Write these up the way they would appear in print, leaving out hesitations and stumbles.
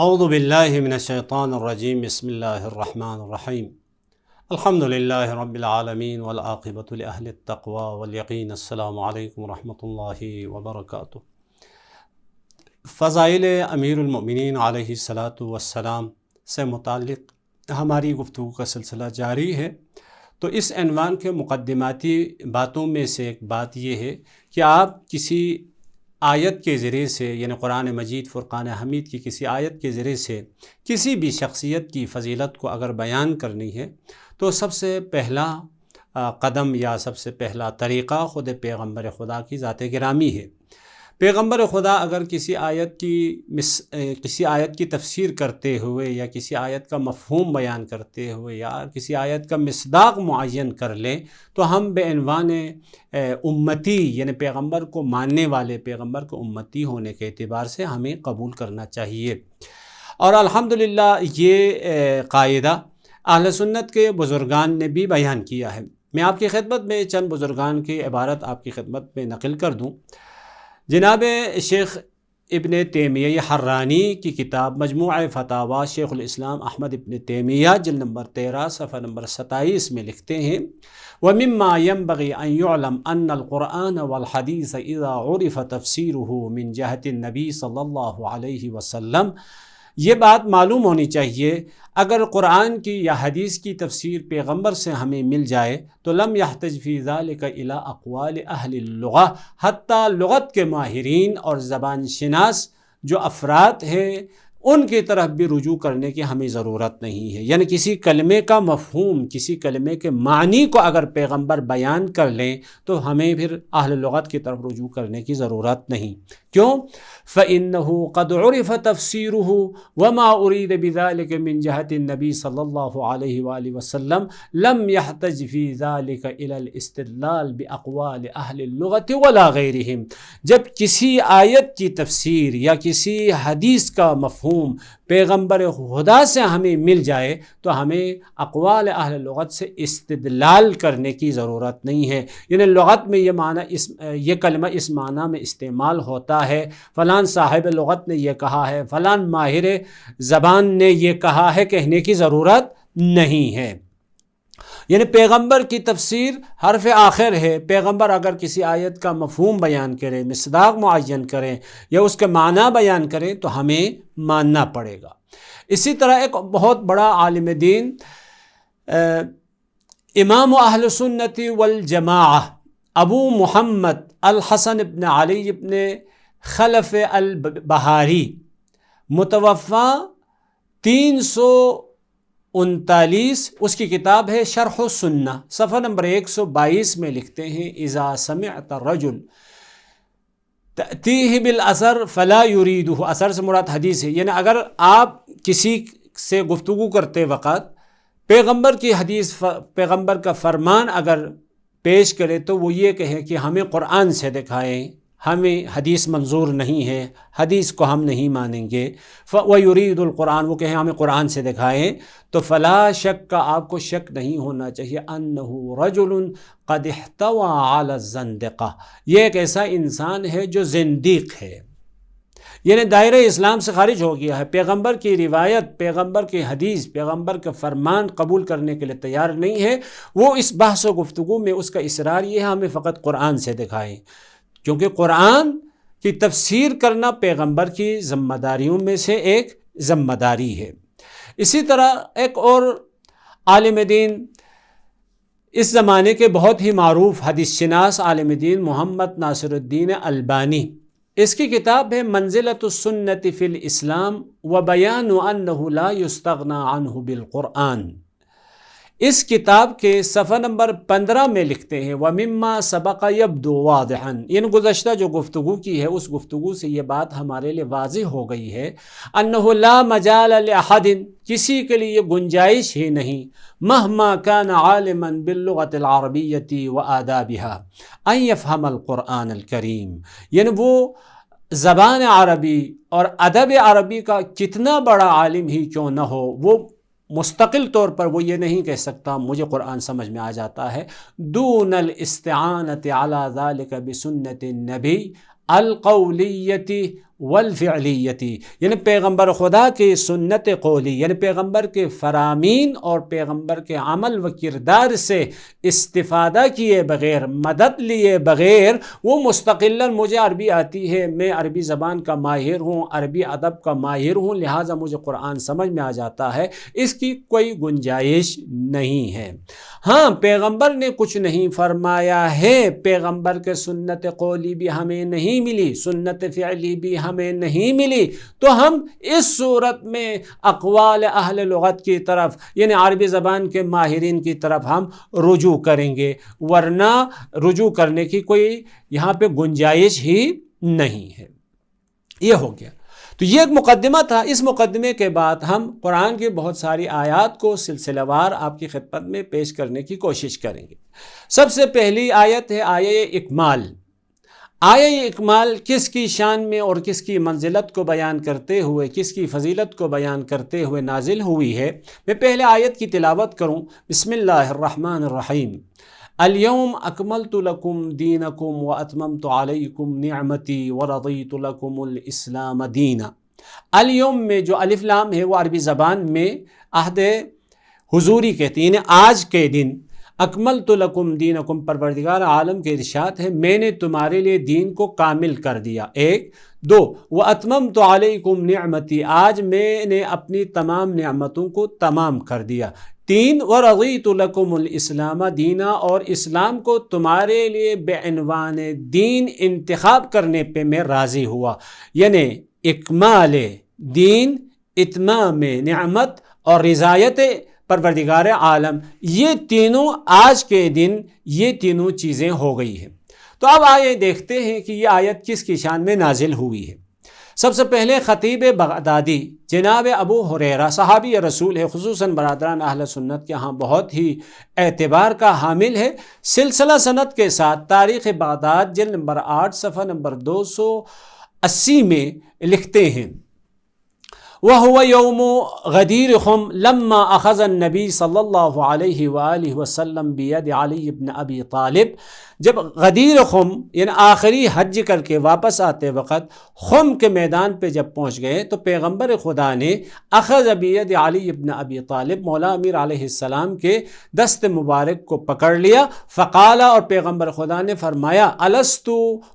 اعوذ باللہ من الشیطان الرجیم بسم اللہ الرحمن الرحیم الحمد للہ رب العالمین والعاقبۃ لأہل التقوی والیقین۔ السلام علیکم ورحمۃ اللہ وبرکاتہ۔ فضائل امیر المؤمنین علیہ الصلاۃ والسلام سے متعلق ہماری گفتگو کا سلسلہ جاری ہے۔ تو اس عنوان کے مقدماتی باتوں میں سے ایک بات یہ ہے کہ آپ کسی آیت کے ذریعے سے، یعنی قرآن مجید فرقان حمید کی کسی آیت کے ذریعے سے کسی بھی شخصیت کی فضیلت کو اگر بیان کرنی ہے تو سب سے پہلا قدم یا سب سے پہلا طریقہ خود پیغمبر خدا کی ذات گرامی ہے۔ پیغمبر خدا اگر کسی آیت کی تفسیر کرتے ہوئے یا کسی آیت کا مفہوم بیان کرتے ہوئے یا کسی آیت کا مصداق معین کر لیں تو ہم بعنوان امتی، یعنی پیغمبر کو ماننے والے، پیغمبر کو امتی ہونے کے اعتبار سے ہمیں قبول کرنا چاہیے۔ اور الحمدللہ یہ قاعدہ اہل سنت کے بزرگان نے بھی بیان کیا ہے۔ میں آپ کی خدمت میں چند بزرگان کی عبارت آپ کی خدمت میں نقل کر دوں۔ جناب شیخ ابن تیمیہ حرانی کی کتاب مجموعہ فتاوی شیخ الاسلام احمد ابن تیمیہ جلد نمبر 13 صفحہ نمبر 27 میں لکھتے ہیں: وَمِمَّا يَنبَغِي أَن يُعْلَمْ أَنَّ الْقُرْآنَ وَالْحَدِيثَ إِذَا عُرِفَ تَفْسِيرُهُ مِنْ جهة النبي صلی اللہ علیہ وسلم۔ یہ بات معلوم ہونی چاہیے، اگر قرآن کی یا حدیث کی تفسیر پیغمبر سے ہمیں مل جائے تو لم يحتج فی ذلک الی اقوال اہل اللغہ، حتیٰ لغت کے ماہرین اور زبان شناس جو افراد ہیں ان کی طرف بھی رجوع کرنے کی ہمیں ضرورت نہیں ہے۔ یعنی کسی کلمے کا مفہوم، کسی کلمے کے معنی کو اگر پیغمبر بیان کر لیں تو ہمیں پھر اہل لغت کی طرف رجوع کرنے کی ضرورت نہیں۔ کیوں؟ فَإِنَّهُ قَدْ عُرِفَ تَفْسِيرُهُ وَمَا أُرِيدَ بِذَلِكَ مِنْ جِهَةِ النَّبِي صلی اللہ علیہ وآلہ وسلم لم يحتج في ذلك إلى الاستدلال بأقوال أهل اللغة ولا غيرهم۔ جب کسی آیت کی تفسیر یا کسی حدیث کا مفہوم پیغمبر خدا سے ہمیں مل جائے تو ہمیں اقوال اہل لغت سے استدلال کرنے کی ضرورت نہیں ہے۔ یعنی لغت میں یہ کلمہ اس معنی میں استعمال ہوتا ہے، فلان صاحب لغت نے یہ کہا ہے، فلان ماہر زبان نے یہ کہا ہے، کہنے کی ضرورت نہیں ہے۔ یعنی پیغمبر کی تفسیر حرف آخر ہے۔ پیغمبر اگر کسی آیت کا مفہوم بیان کرے، مصداق معین کریں یا اس کے معنی بیان کریں تو ہمیں ماننا پڑے گا۔ اسی طرح ایک بہت بڑا عالم دین امام اہل سنت والجماعہ ابو محمد الحسن ابن علی ابن خلف البہاری متوفی 339، اس کی کتاب ہے شرح السنہ، صفحہ نمبر 122 میں لکھتے ہیں: اذا سمعت الرجل تأتیہ بالأثر فلا یریدہ۔ اثر سے مراد حدیث ہے، یعنی اگر آپ کسی سے گفتگو کرتے وقت پیغمبر کی حدیث، پیغمبر کا فرمان اگر پیش کرے تو وہ یہ کہے کہ ہمیں قرآن سے دکھائیں، ہمیں حدیث منظور نہیں ہے، حدیث کو ہم نہیں مانیں گے، وَيُرِيدُ القرآن، وہ کہیں ہمیں قرآن سے دکھائیں، تو فلا شک کا، آپ کو شک نہیں ہونا چاہیے، انہ رجل قد احتوى علی الزندقہ، یہ ایک ایسا انسان ہے جو زندیق ہے، یعنی دائرہ اسلام سے خارج ہو گیا ہے، پیغمبر کی روایت، پیغمبر کی حدیث، پیغمبر کا فرمان قبول کرنے کے لیے تیار نہیں ہے۔ وہ اس بحث و گفتگو میں اس کا اصرار یہ ہے ہمیں فقط قرآن سے دکھائیں، کیونکہ قرآن کی تفسیر کرنا پیغمبر کی ذمہ داریوں میں سے ایک ذمہ داری ہے۔ اسی طرح ایک اور عالم دین اس زمانے کے بہت ہی معروف حدیث شناس عالم دین محمد ناصر الدین البانی، اس کی کتاب ہے منزلۃ السنۃ فی الاسلام وبیان انہ لا یستغنی عنہ بالقرآن۔ اس کتاب کے صفحہ نمبر 15 میں لکھتے ہیں: وَمِمَّا سَبَقَ يَبْدُو وَاضِحًا، یعنی گزشتہ جو گفتگو کی ہے اس گفتگو سے یہ بات ہمارے لیے واضح ہو گئی ہے، انہ لا مجال لأحد، کسی کے لیے گنجائش ہی نہیں، مہما کان عالما باللغة العربیة وآدابها، ان يفهم القرآن الکریم، یعنی وہ زبان عربی اور ادب عربی کا کتنا بڑا عالم ہی کیوں نہ ہو، وہ مستقل طور پر وہ یہ نہیں کہہ سکتا مجھے قرآن سمجھ میں آ جاتا ہے، دون الاستعانت علی ذلک بسنت النبی القولیت والفعلیتی، یعنی پیغمبر خدا کی سنت قولی، یعنی پیغمبر کے فرامین اور پیغمبر کے عمل و کردار سے استفادہ کیے بغیر، مدد لیے بغیر، وہ مستقلاً مجھے عربی آتی ہے، میں عربی زبان کا ماہر ہوں، عربی ادب کا ماہر ہوں، لہٰذا مجھے قرآن سمجھ میں آ جاتا ہے، اس کی کوئی گنجائش نہیں ہے۔ ہاں، پیغمبر نے کچھ نہیں فرمایا ہے، پیغمبر کے سنت قولی بھی ہمیں نہیں ملی، سنت فعلی بھی ہمیں نہیں ملی، تو ہم اس صورت میں اقوال اہل لغت کی طرف، یعنی عربی زبان کے ماہرین کی طرف ہم رجوع کریں گے، ورنہ رجوع کرنے کی کوئی یہاں پہ گنجائش ہی نہیں ہے۔ یہ ہو گیا، تو یہ ایک مقدمہ تھا۔ اس مقدمے کے بعد ہم قرآن کی بہت ساری آیات کو سلسلہ وار آپ کی خدمت میں پیش کرنے کی کوشش کریں گے۔ سب سے پہلی آیت ہے آیہ اکمال۔ آیہ اکمال کس کی شان میں اور کس کی منزلت کو بیان کرتے ہوئے، کس کی فضیلت کو بیان کرتے ہوئے نازل ہوئی ہے؟ میں پہلے آیت کی تلاوت کروں۔ بسم اللہ الرحمن الرحیم۔ اليوم اکملت لکم دینکم واتممت علیکم نعمتی ورضیت لکم الاسلام دینا۔ اليوم میں جو الف لام ہے وہ عربی زبان میں عہد حضوری کہتی ہیں، آج کے دن۔ اکملت لکم دینکم، پروردگار عالم کے ارشاد ہے میں نے تمہارے لیے دین کو کامل کر دیا، ایک۔ دو، واتممت علیکم نعمتی، آج میں نے اپنی تمام نعمتوں کو تمام کر دیا۔ تین، ورضیت لکم الاسلام دینا، اور اسلام کو تمہارے لیے بے عنوان دین انتخاب کرنے پہ میں راضی ہوا۔ یعنی اکمال دین، اتمام نعمت اور رضایت پروردگار عالم، یہ تینوں آج کے دن یہ تینوں چیزیں ہو گئی ہیں۔ تو اب آئے دیکھتے ہیں کہ یہ آیت کس کی شان میں نازل ہوئی ہے۔ سب سے پہلے خطیب بغدادی جناب ابو ہریرہ، صحابی رسول ہے، خصوصاً برادران اہل سنت کے ہاں بہت ہی اعتبار کا حامل ہے، سلسلہ سند کے ساتھ تاریخ بغداد جلد نمبر 8 صفحہ نمبر 280 میں لکھتے ہیں، وَهُوَ يَوْمُ غَدِيرِ خُمْ لَمَّا أَخَذَ النَّبِي صلی اللہ علیہ وآلہ وسلم بِيَدِ علی بن ابی طالب۔ جب غدیر خم یعنی آخری حج کر کے واپس آتے وقت خم کے میدان پہ جب پہنچ گئے تو پیغمبر خدا نے اخذ بید علی ابن ابی طالب، مولا امیر علیہ السلام کے دست مبارک کو پکڑ لیا، فقالا، اور پیغمبر خدا نے فرمایا، الست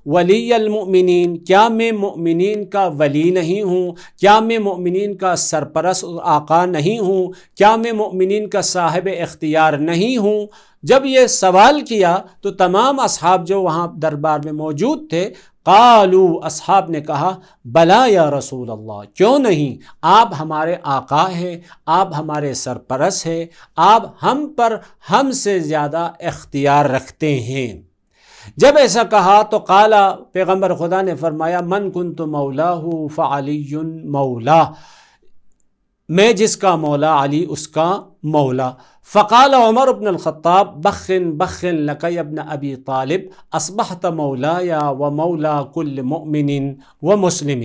ولی المؤمنین، کیا میں مؤمنین کا ولی نہیں ہوں؟ کیا میں مؤمنین کا سرپرست آقا نہیں ہوں؟ کیا میں مؤمنین کا صاحب اختیار نہیں ہوں؟ جب یہ سوال کیا تو تمام اصحاب جو وہاں دربار میں موجود تھے، قالو، اصحاب نے کہا، بلا یا رسول اللہ، کیوں نہیں، آپ ہمارے آقا ہیں، آپ ہمارے سرپرست ہیں، آپ ہم پر ہم سے زیادہ اختیار رکھتے ہیں۔ جب ایسا کہا تو قالا، پیغمبر خدا نے فرمایا، من کنت مولاہ فعلی مولا، میں جس کا مولا علی اس کا مولا۔ فقال عمر بن الخطاب، بخن بخن لک یا ابن ابی طالب، اصبحت مولایا و مولا کل مؤمن و مسلم۔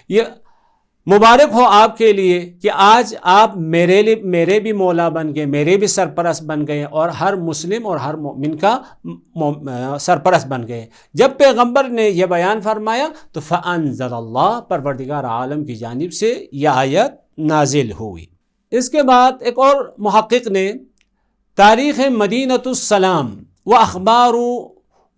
یہ مبارک ہو آپ کے لیے کہ آج آپ میرے بھی مولا بن گئے، میرے بھی سرپرست بن گئے، اور ہر مسلم اور ہر مومن کا سرپرست بن گئے۔ جب پیغمبر نے یہ بیان فرمایا تو فانزل اللہ، پروردگار عالم کی جانب سے یہ آیت نازل ہوئی۔ اس کے بعد ایک اور محقق نے تاریخ مدینۃ السلام و اخبار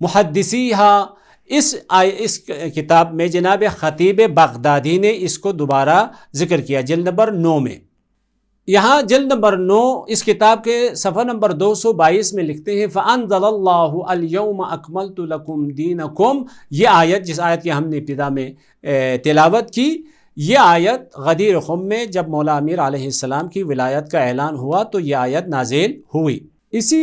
محدثیہا، اس کتاب میں جناب خطیب بغدادی نے اس کو دوبارہ ذکر کیا جلد نمبر 9 میں۔ یہاں جلد نمبر 9 اس کتاب کے صفحہ نمبر 222 میں لکھتے ہیں، فَأَنزَلَ اللَّهُ الْيَوْمَ أَكْمَلْتُ لَكُمْ دِينَكُمْ۔ یہ آیت، جس آیت کی ہم نے ابتدا میں تلاوت کی، یہ آیت غدیر خم میں جب مولا امیر علیہ السلام کی ولایت کا اعلان ہوا تو یہ آیت نازل ہوئی۔ اسی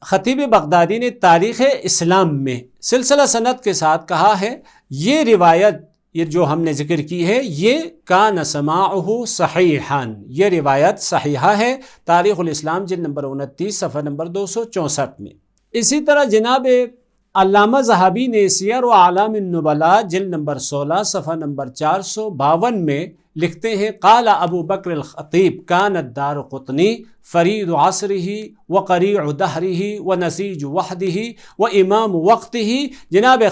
خطیب بغدادی نے تاریخ اسلام میں سلسلہ سند کے ساتھ کہا ہے، یہ روایت، یہ جو ہم نے ذکر کی ہے، یہ کان سماعہ صحیحاً، یہ روایت صحیحہ ہے، تاریخ الاسلام جلد نمبر 29 صفحہ نمبر 264 میں۔ اسی طرح جناب علامہ ذہبی نے سیر و اعلام النبلاء جلد نمبر 16 صفحہ نمبر 452 میں لکھتے ہیں، قال ابو بکر الخطیب کان الدارقطنی فرید عصرہ و قریع دہرہ و نسیج وحدہ و امام وقتہ. جناب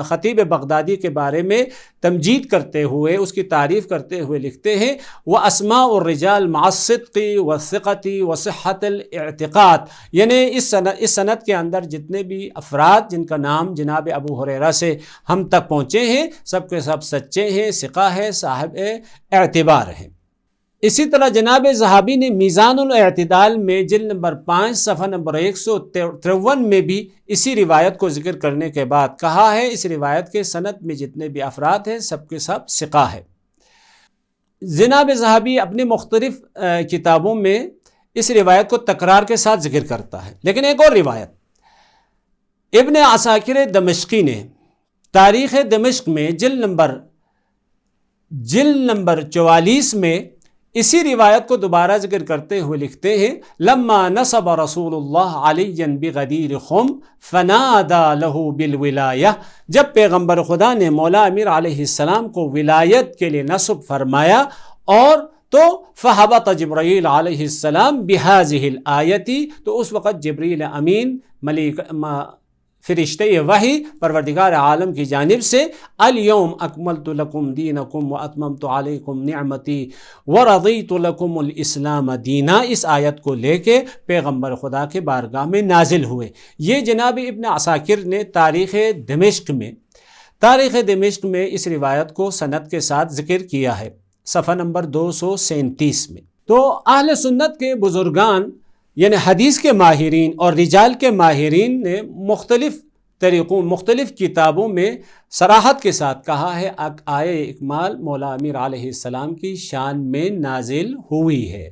خطیب بغدادی کے بارے میں تمجید کرتے ہوئے، اس کی تعریف کرتے ہوئے لکھتے ہیں وَأَسْمَاءُ الرِّجَالِ مَعَ الصِّدْقِ وَالثِّقَةِ وَصِحَّةِ الْاعْتِقَادِ. یعنی اس سند کے اندر جتنے بھی افراد جن کا نام جناب ابو ہریرہ سے ہم تک پہنچے ہیں، سب کے سب سچے ہیں، ثقہ ہے، صاحب اعتبار ہیں. اسی طرح جناب ذہبی نے میزان الاعتدال میں جلد نمبر 5 صفحہ نمبر 153 میں بھی اسی روایت کو ذکر کرنے کے بعد کہا ہے اس روایت کے سند میں جتنے بھی افراد ہیں سب کے سب ثقہ ہے. جناب ذہبی اپنی مختلف کتابوں میں اس روایت کو تکرار کے ساتھ ذکر کرتا ہے. لیکن ایک اور روایت ابن عساکر دمشقی نے تاریخ دمشق میں جلد نمبر 44 میں اسی روایت کو دوبارہ ذکر کرتے ہوئے لکھتے ہیں لما نصب رسول اللہ علیًا بغدیر خم فنادى له بالولایہ. جب پیغمبر خدا نے مولا امیر علیہ السلام کو ولایت کے لیے نصب فرمایا اور تو فہبط جبرائیل علیہ السلام بہذہ الآیت، تو اس وقت جبریل امین فرشتے وحی پروردگار عالم کی جانب سے الیوم اکملت لکم دینکم واتممت علیکم نعمتی ورضیت لکم الاسلام دینا، اس آیت کو لے کے پیغمبر خدا کے بارگاہ میں نازل ہوئے. یہ جناب ابن عساکر نے تاریخ دمشق میں اس روایت کو سند کے ساتھ ذکر کیا ہے صفحہ نمبر 237 میں. تو اہل سنت کے بزرگان یعنی حدیث کے ماہرین اور رجال کے ماہرین نے مختلف طریقوں مختلف کتابوں میں صراحت کے ساتھ کہا ہے آیہ اکمال مولا امیر علیہ السلام کی شان میں نازل ہوئی ہے.